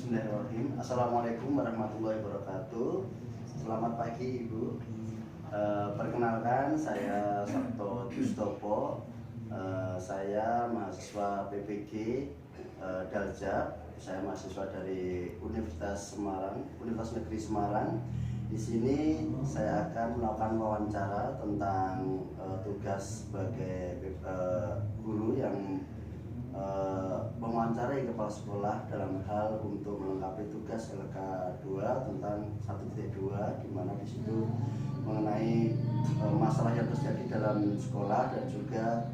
Bismillahirrahmanirrahim. Assalamualaikum warahmatullahi wabarakatuh. Selamat pagi Ibu. Perkenalkan, saya Sabto Justopo. Saya mahasiswa PPG Daljab. Saya mahasiswa dari Universitas Negeri Semarang. Di sini saya akan melakukan wawancara tentang tugas sebagai guru yang mewawancarai kepala sekolah dalam hal untuk melengkapi tugas LK2 tentang 1.2, di mana di situ mengenai masalah yang terjadi dalam sekolah dan juga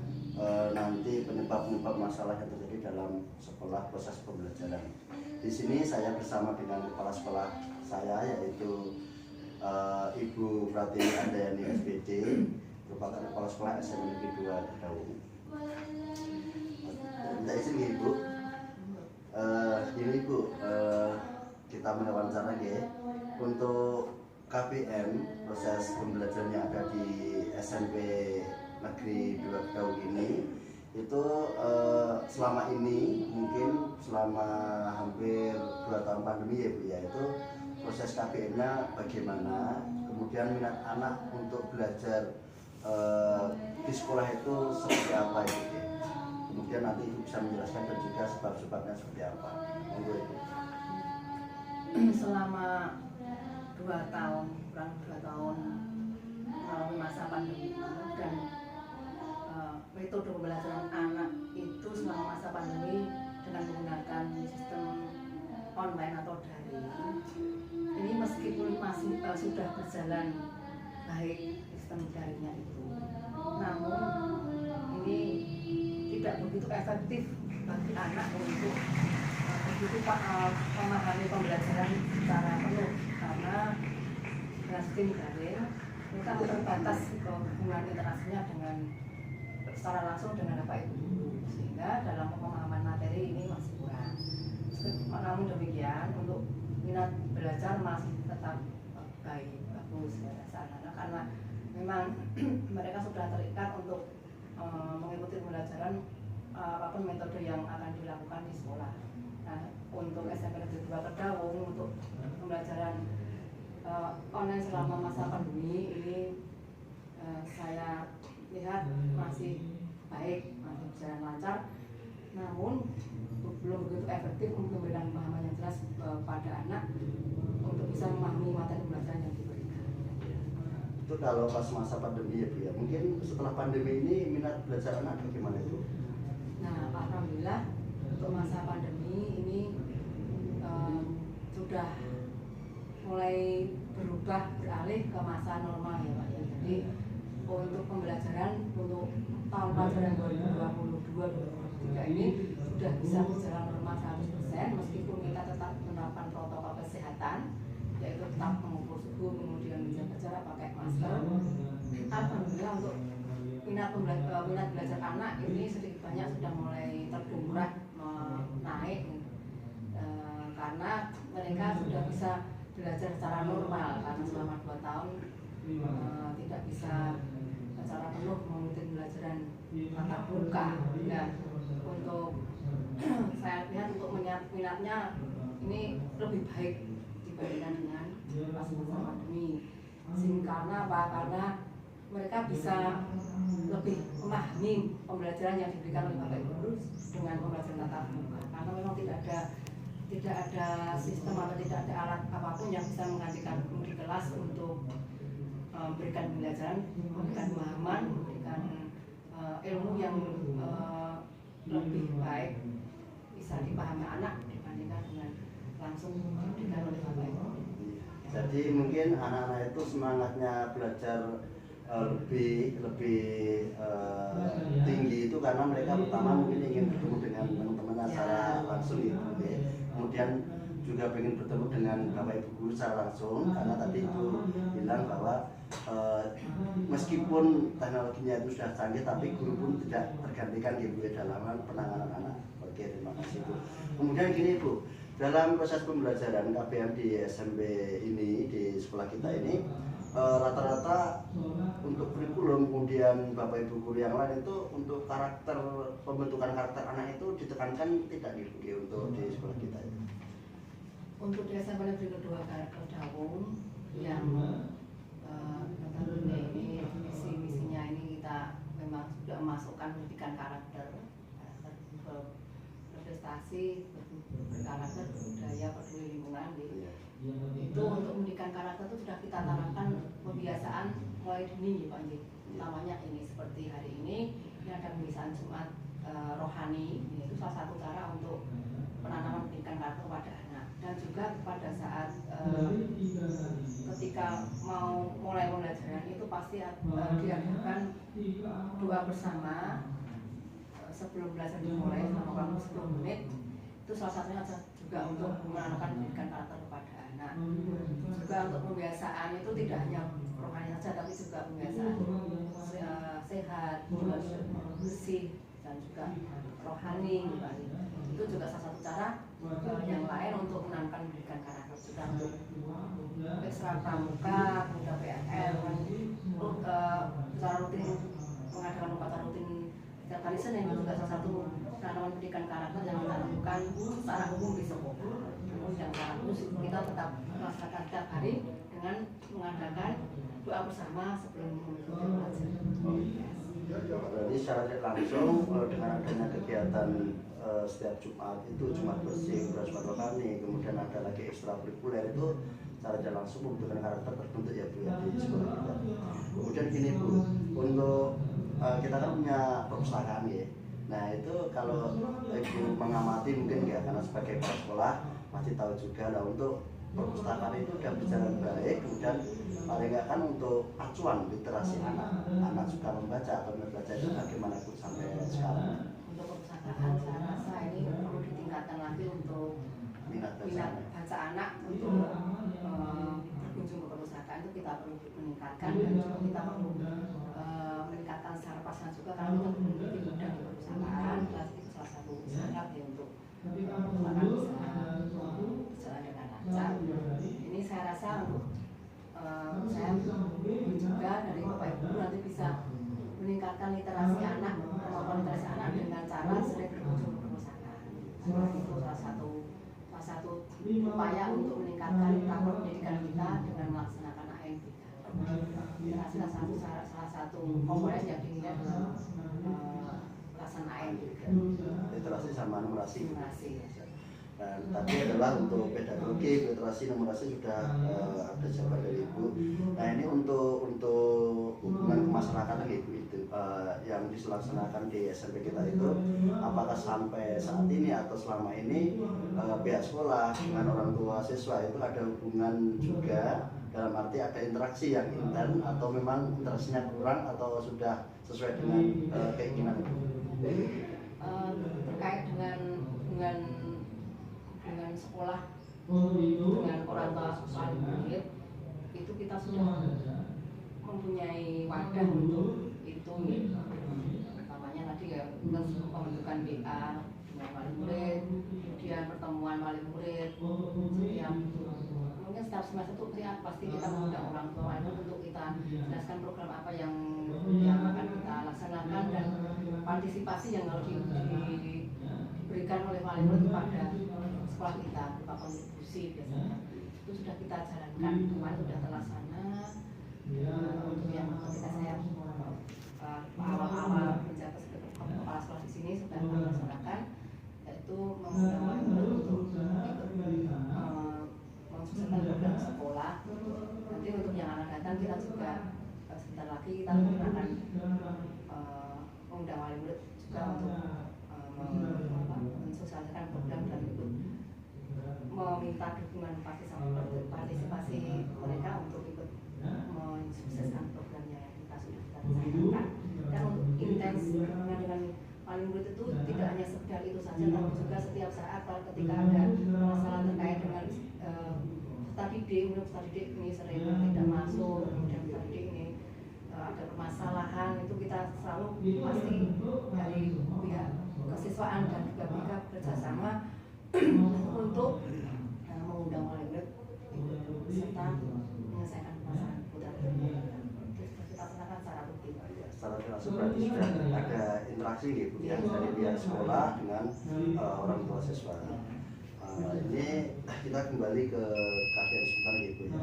nanti penyebab masalah yang terjadi dalam sekolah proses pembelajaran. Di sini saya bersama dengan kepala sekolah saya, yaitu Ibu Pratini Andayani SPD, merupakan kepala sekolah SMA Negeri 2 Kedaung. Minta izin Ibu, ini Bu, kita mewawancara ya untuk KPM, proses pembelajaran yang ada di SMP Negeri 2 Kedaung ini. Itu selama ini, mungkin selama hampir 2 tahun pandemi ya Bu ya, itu proses KPM-nya bagaimana, kemudian minat anak untuk belajar di sekolah itu seperti apa ya Bu? Kemudian nanti Ibu bisa menjelaskan dan juga sebab-sebabnya seperti apa. Monggo Ibu. Selama 2 tahun, kurang 2 tahun melalui masa pandemi dan metode pembelajaran anak itu selama masa pandemi dengan menggunakan sistem online atau daring. Ini meskipun masih sudah berjalan baik sistem daringnya itu, namun ini tidak begitu efektif bagi anak untuk begitu memahami pembelajaran secara penuh, karena dengan sistem daring mereka terbatas hubungan interaksinya dengan secara langsung dengan Bapak Ibu guru, sehingga dalam pemahaman materi ini masih kurang. Namun demikian, untuk minat belajar masih tetap baik, bagus ya anak-anak, karena memang mereka sudah terikat untuk mengikuti pembelajaran apapun metode yang akan dilakukan di sekolah. Nah, untuk SMP Negeri 2 Kedaung, untuk pembelajaran online selama masa pandemi ini saya lihat masih baik, masih berjalan lancar, namun belum begitu efektif untuk memberikan pemahaman yang jelas pada anak untuk bisa memahami materi pembelajaran yang diberikan. Itu kalau pas masa pandemi ya Bu ya. Mungkin setelah pandemi ini minat belajar anak bagaimana itu? Nah, alhamdulillah untuk masa pandemi ini sudah mulai beralih ke masa normal ya Pak ya. Jadi untuk pembelajaran untuk tahun pelajaran 2022-2023 ini sudah bisa berjalan normal 100%, meskipun kita tetap menerapkan protokol kesehatan, yaitu tetap mengukur suhu, kemudian menjaga jarak, pakai masker. Alhamdulillah untuk minat belajar anak ini sedikit banyak sudah mulai terdongkrak naik, karena mereka sudah bisa belajar secara normal, karena selama 2 tahun tidak bisa secara penuh mengikuti pembelajaran tatap muka. Dan untuk saya lihat untuk minatnya ini lebih baik dibandingkan dengan pas masa pandemi. Karena apa? Karena mereka bisa lebih memahami pembelajaran yang diberikan oleh Bapak Ibu guru dengan pembelajaran tatap muka, karena memang tidak ada sistem atau tidak ada alat apapun yang bisa menggantikan guru di kelas untuk memberikan pembelajaran, memberikan pemahaman, memberikan ilmu yang lebih baik bisa dipahami anak dibandingkan dengan langsung diberikan oleh Bapak Ibu. Jadi mungkin anak-anak itu semangatnya belajar lebih tinggi itu karena mereka pertama mungkin ingin bertemu dengan teman-teman secara langsung ya. Kemudian juga ingin bertemu dengan Bapak Ibu guru secara langsung, karena tadi Ibu bilang bahwa meskipun teknologinya itu sudah canggih, tapi guru pun tidak tergantikan Ibu dalam penanganan anak. Oke, terima kasih Bu. Kemudian gini Bu, dalam proses pembelajaran KPM di SMP ini, di sekolah kita ini, rata-rata untuk kurikulum, kemudian Bapak Ibu guru yang lain itu untuk pembentukan karakter anak itu ditekankan tidak Ibu untuk di sekolah kita itu? Untuk di SMP Negeri Kedua Dawung yang notabene ini misinya ini kita memang sudah memasukkan pendidikan karakter berprestasi, berkarakter, berbudaya, peduli lingkungan gitu. Itu untuk pendidikan karakter itu sudah kita tanamkan pembiasaan mulai dini Pak Nji. Utamanya ini seperti hari ini ada pembiasaan Jumat rohani, ini itu salah satu cara untuk penanaman pendidikan karakter pada anak. Dan juga pada saat ketika mau mulai pembelajaran itu pasti diadakan doa bersama sebelum belajar dimulai selama 10 menit. Itu salah satunya juga untuk menanamkan pendidikan karakter kepada anak. Juga untuk pembiasaan itu tidak hanya rohani saja, tapi juga pembiasaan sehat, juga bersih, dan juga rohani. Itu juga salah satu cara yang lain untuk menanamkan pendidikan karakter. Sudah untuk ekstra pramuka, kemudian PNL, secara rutin mengadakan upacara rutin setiap kali Senin, itu juga salah satu penanaman pendidikan karakter yang kita lakukan secara umum di sekolah. Namun yang secara khusus kita tetap melaksanakan setiap hari dengan mengadakan doa bersama sebelum belajar. Berarti secara langsung dengan adanya kegiatan setiap Jumat itu Jumat bersih, Jumat rohani, kemudian ada lagi ekstrakurikuler itu secara langsung membentukkan karakter terbentuk ya Bu ya di sekolah kita. Kemudian gini Bu, untuk kita kan punya perpustakaan ya. Nah itu kalau Ibu mengamati mungkin ya, karena sebagai kepala sekolah pasti tahu juga lah untuk perpustakaan itu sudah berjalan baik, kemudian paling nggak kan untuk acuan literasi anak suka membaca atau membaca itu bagaimana Bu sampai sekarang? Untuk perpustakaan saya rasa ini perlu ditingkatkan lagi untuk minat baca anak untuk berkunjung ke perpustakaan itu kita perlu meningkatkan, dan juga kita perlu meningkatkan secara pasangan juga karena kita memiliki mudah di perpustakaan. Itu salah satu syarat ya untuk perpustakaan bisa berjalan dengan lancar. Ini saya rasa untuk saya juga dari Bapak Ibu nanti bisa meningkatkan literasi anak, kemampuan literasi anak dengan cara sering berkunjung ke perpustakaan. Itu salah satu upaya untuk meningkatkan tahap pendidikan kita dengan melaksanakan AMPK. Literasi salah satu komponen yang dinilai dalam pelaksanaan AMPK. Literasi sama numerasi. Dan tadi adalah untuk pedagogi, literasi, numerasi sudah ada jawaban dari Ibu. Nah ini untuk hubungan kemasyarakatan Ibu itu yang dilaksanakan di SMP kita itu, apakah sampai saat ini atau selama ini pihak sekolah dengan orang tua siswa itu ada hubungan juga, dalam arti ada interaksi yang intens atau memang interaksinya kurang atau sudah sesuai dengan keinginan Ibu? Terkait dengan sekolah, dengan orang tua wali murid itu kita sudah mempunyai wadah untuk itu, utamanya tadi ya pembentukan BA dengan wali murid, kemudian pertemuan wali murid yang mungkin setiap semester itu pasti kita mengundang orang tua wali murid untuk kita jelaskan program apa yang akan kita laksanakan dan partisipasi yang harus diberikan oleh wali murid kepada sekolah kita berupa kontribusi biasanya. Itu sudah kita jalankan, kemarin sudah terlaksana. Untuk yang ketika saya awal-awal menjabat sebagai kepala sekolah di sini sudah melaksanakan, yaitu mengundang wali murid untuk ikut mensukseskan program sekolah. Nanti untuk yang akan datang kita juga sebentar lagi kita akan mengundang wali murid juga untuk mensosialisasikan program dan ikut meminta dukungan partisipasi mereka untuk ikut mensukseskan program yang kita sudah rencanakan. Dan untuk intens dengan wali murid itu tidak hanya sekedar itu saja, tapi juga setiap saat kalau ketika ada masalah terkait dengan study day ini sering tidak masuk, kemudian study day ini ada permasalahan, itu kita selalu pasti dari pihak kesiswaan dan juga pihak kerjasama untuk mengundang wali murid serta menyelesaikan permasalahan putar kita laksanakan secara rutin. Secara langsung berarti sudah ada interaksi gitu ya dari pihak sekolah dengan orang tua siswa. Ini kita kembali ke KPM sebentar gitu ya.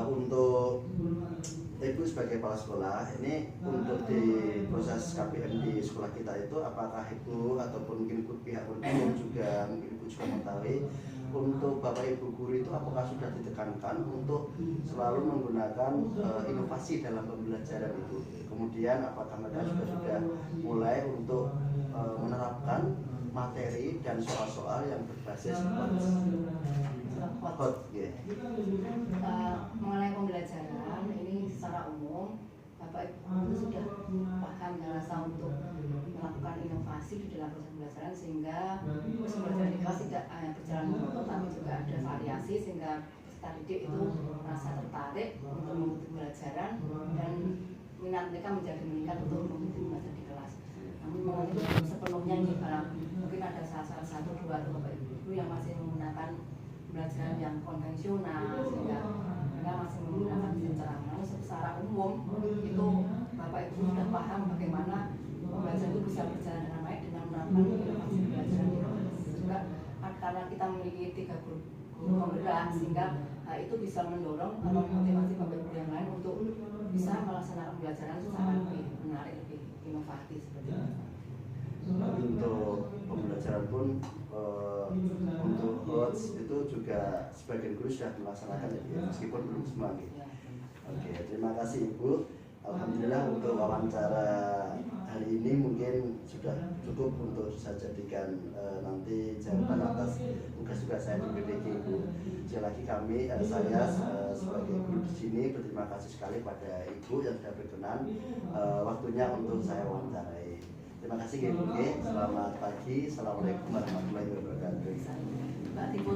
Untuk Ibu sebagai kepala sekolah, ini untuk di proses KPM di sekolah kita itu, apakah Ibu ataupun mungkin pihak umum juga, mungkin Ibu juga mengetahui, untuk Bapak Ibu guru itu apakah sudah ditekankan untuk selalu menggunakan inovasi dalam pembelajaran itu? Kemudian apakah mereka sudah mulai untuk menerapkan materi dan soal-soal yang berbasis hot, yeah. Mengenai pembelajaran ini secara umum Bapak Ibu sudah paham dan rasa untuk melakukan inovasi di dalam proses pembelajaran, sehingga proses pembelajaran di kelas tidak hanya berjalan monoton tapi juga ada variasi, sehingga peserta didik itu merasa tertarik untuk mengikuti pembelajaran dan minat mereka menjadi meningkat untuk mengikuti pembelajaran di kelas. Namun itu belum sepenuhnya nih, mungkin ada salah satu dua atau Bapak Ibu yang masih menggunakan pembelajaran yang konvensional, sehingga mereka masih menggunakan sistem ceramah. Namun secara umum itu Bapak Ibu sudah paham bagaimana pembelajaran itu bisa berjalan dengan baik dengan menerapkan inovasi pembelajaran juga, karena kita memiliki 3 guru penggerak, sehingga itu bisa mendorong atau memotivasi Bapak Ibu yang lain untuk bisa melaksanakan pembelajaran secara lebih menarik, lebih inovatif seperti itu. Untuk pembelajaran pun untuk HOTS itu juga sebagian guru sudah melaksanakan ya, meskipun belum semua gitu. Oke, terima kasih Ibu. Alhamdulillah untuk wawancara hari ini mungkin sudah cukup untuk saya jadikan nanti jawaban atas tugas-tugas saya di PPG Ibu. Sekali lagi saya sebagai guru di sini berterima kasih sekali pada Ibu yang sudah berkenan waktunya untuk saya wawancarai. Terima kasih Ibu. Selamat pagi. Assalamualaikum warahmatullahi wabarakatuh.